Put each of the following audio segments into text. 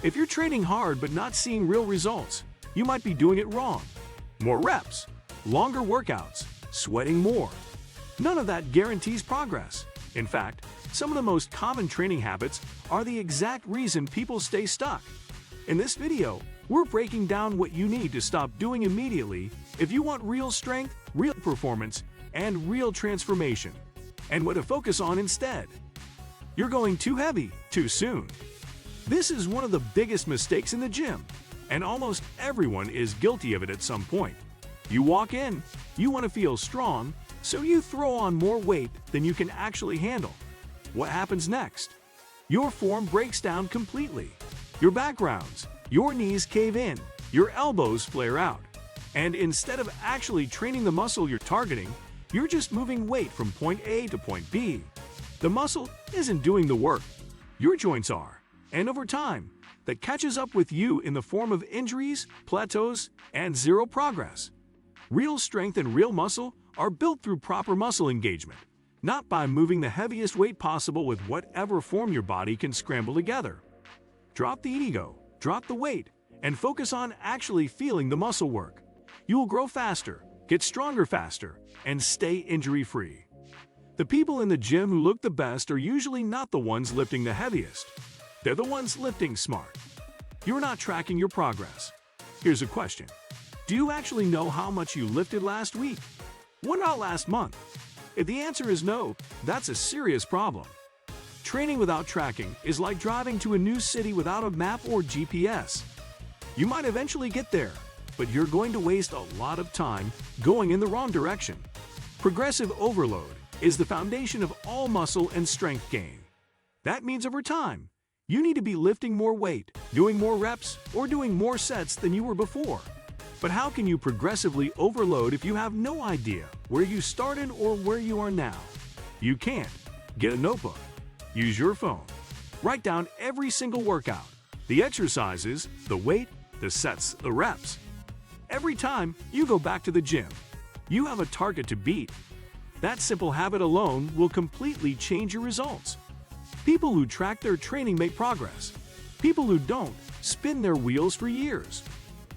If you're training hard but not seeing real results, you might be doing it wrong. More reps, longer workouts, sweating more. None of that guarantees progress. In fact, some of the most common training habits are the exact reason people stay stuck. In this video, we're breaking down what you need to stop doing immediately if you want real strength, real performance, and real transformation, and what to focus on instead. You're going too heavy, too soon. This is one of the biggest mistakes in the gym, and almost everyone is guilty of it at some point. You walk in, you want to feel strong, so you throw on more weight than you can actually handle. What happens next? Your form breaks down completely. Your back rounds, your knees cave in, your elbows flare out. And instead of actually training the muscle you're targeting, you're just moving weight from point A to point B. The muscle isn't doing the work. Your joints are. And over time, that catches up with you in the form of injuries, plateaus, and zero progress. Real strength and real muscle are built through proper muscle engagement, not by moving the heaviest weight possible with whatever form your body can scramble together. Drop the ego, drop the weight, and focus on actually feeling the muscle work. You will grow faster, get stronger faster, and stay injury-free. The people in the gym who look the best are usually not the ones lifting the heaviest. They're the ones lifting smart. You're not tracking your progress. Here's a question. Do you actually know how much you lifted last week? What about last month? If the answer is no, that's a serious problem. Training without tracking is like driving to a new city without a map or GPS. You might eventually get there, but you're going to waste a lot of time going in the wrong direction. Progressive overload is the foundation of all muscle and strength gain. That means over time, you need to be lifting more weight, doing more reps, or doing more sets than you were before. But how can you progressively overload if you have no idea where you started or where you are now? You can't. Get a notebook. Use your phone. Write down every single workout, the exercises, the weight, the sets, the reps. Every time you go back to the gym, you have a target to beat. That simple habit alone will completely change your results. People who track their training make progress. People who don't spin their wheels for years.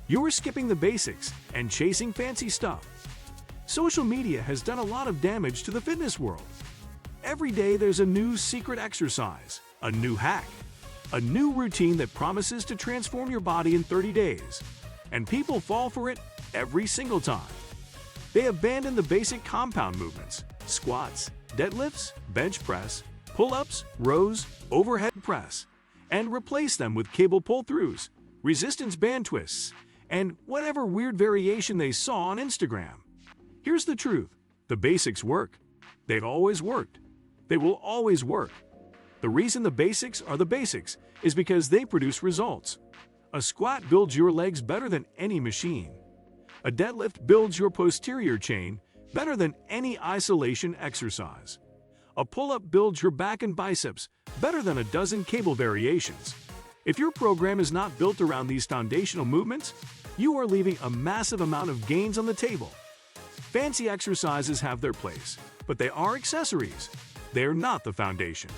You're skipping the basics and chasing fancy stuff. Social media has done a lot of damage to the fitness world. Every day there's a new secret exercise, a new hack, a new routine that promises to transform your body in 30 days. And people fall for it every single time. They abandon the basic compound movements, squats, deadlifts, bench press, pull-ups, rows, overhead press, and replace them with cable pull-throughs, resistance band twists, and whatever weird variation they saw on Instagram. Here's the truth. The basics work. They've always worked. They will always work. The reason the basics are the basics is because they produce results. A squat builds your legs better than any machine. A deadlift builds your posterior chain better than any isolation exercise. A pull-up builds your back and biceps better than a dozen cable variations. If your program is not built around these foundational movements, you are leaving a massive amount of gains on the table. Fancy exercises have their place, but they are accessories. They are not the foundation.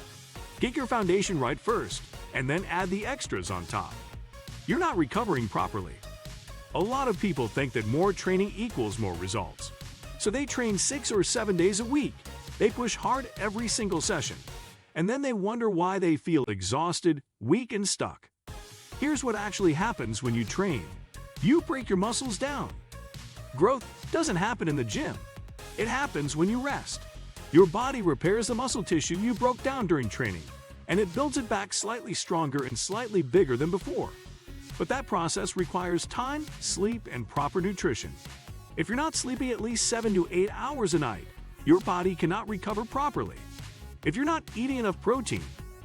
Get your foundation right first, and then add the extras on top. You're not recovering properly. A lot of people think that more training equals more results. So they train 6 or 7 days a week. They push hard every single session. And then they wonder why they feel exhausted, weak, and stuck. Here's what actually happens when you train. You break your muscles down. Growth doesn't happen in the gym. It happens when you rest. Your body repairs the muscle tissue you broke down during training, and it builds it back slightly stronger and slightly bigger than before. But that process requires time, sleep, and proper nutrition. If you're not sleeping at least 7 to 8 hours a night, your body cannot recover properly. If you're not eating enough protein,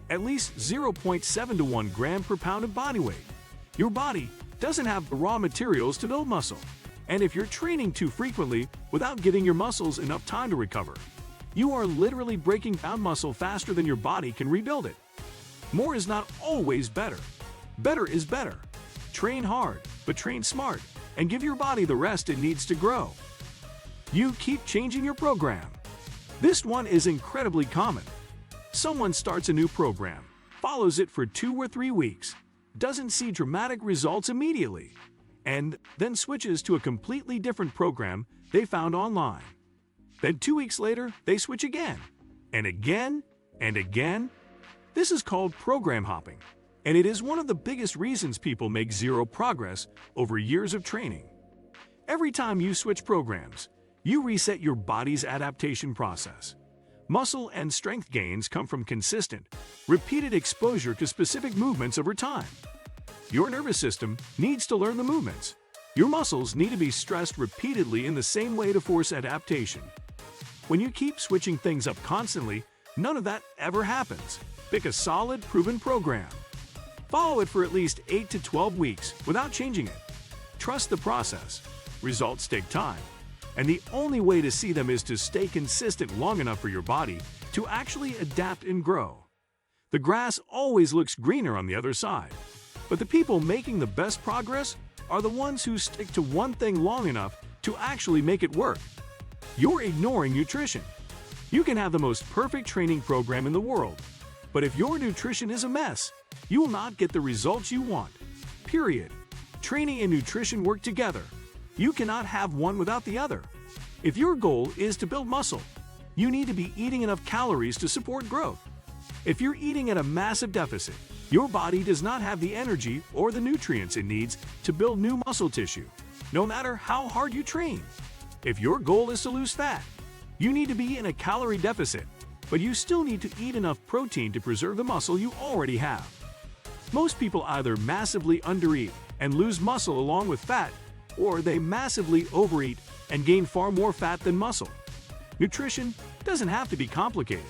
at least 0.7 to 1 gram per pound of body weight, your body doesn't have the raw materials to build muscle. And if you're training too frequently without giving your muscles enough time to recover, you are literally breaking down muscle faster than your body can rebuild it. More is not always better. Better is better. Train hard, but train smart, and give your body the rest it needs to grow. You keep changing your program. This one is incredibly common. Someone starts a new program, follows it for 2 or 3 weeks, doesn't see dramatic results immediately, and then switches to a completely different program they found online. Then 2 weeks later, they switch again, and again, and again. This is called program hopping, and it is one of the biggest reasons people make zero progress over years of training. Every time you switch programs, you reset your body's adaptation process. Muscle and strength gains come from consistent, repeated exposure to specific movements over time. Your nervous system needs to learn the movements. Your muscles need to be stressed repeatedly in the same way to force adaptation. When you keep switching things up constantly, none of that ever happens. Pick a solid, proven program. Follow it for at least 8 to 12 weeks without changing it. Trust the process. Results take time, and the only way to see them is to stay consistent long enough for your body to actually adapt and grow. The grass always looks greener on the other side, but the people making the best progress are the ones who stick to one thing long enough to actually make it work. You're ignoring nutrition. You can have the most perfect training program in the world, but if your nutrition is a mess, you will not get the results you want. Period. Training and nutrition work together. You cannot have one without the other. If your goal is to build muscle, you need to be eating enough calories to support growth. If you're eating at a massive deficit, your body does not have the energy or the nutrients it needs to build new muscle tissue, no matter how hard you train. If your goal is to lose fat, you need to be in a calorie deficit, but you still need to eat enough protein to preserve the muscle you already have. Most people either massively undereat and lose muscle along with fat, or they massively overeat and gain far more fat than muscle. Nutrition doesn't have to be complicated.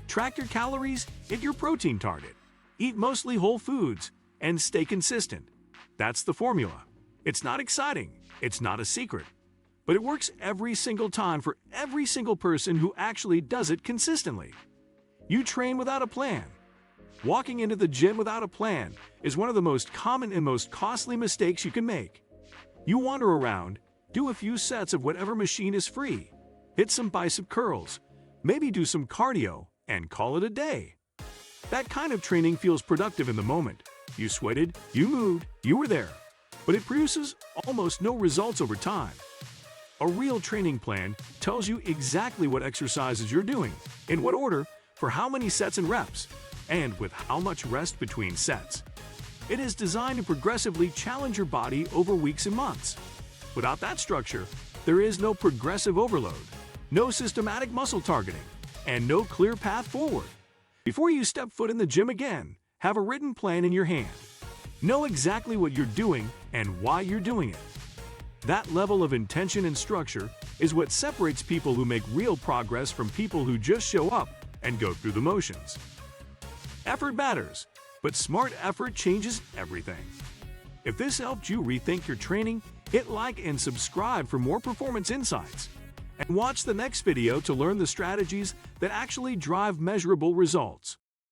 Track your calories, hit your protein target, eat mostly whole foods, and stay consistent. That's the formula. It's not exciting, it's not a secret, but it works every single time for every single person who actually does it consistently. You train without a plan. Walking into the gym without a plan is one of the most common and most costly mistakes you can make. You wander around, do a few sets of whatever machine is free, hit some bicep curls, maybe do some cardio, and call it a day. That kind of training feels productive in the moment. You sweated, you moved, you were there, but it produces almost no results over time. A real training plan tells you exactly what exercises you're doing, in what order, for how many sets and reps, and with how much rest between sets. It is designed to progressively challenge your body over weeks and months. Without that structure, there is no progressive overload, no systematic muscle targeting, and no clear path forward. Before you step foot in the gym again, have a written plan in your hand. Know exactly what you're doing and why you're doing it. That level of intention and structure is what separates people who make real progress from people who just show up and go through the motions. Effort matters, but smart effort changes everything. If this helped you rethink your training, hit like and subscribe for more performance insights. And watch the next video to learn the strategies that actually drive measurable results.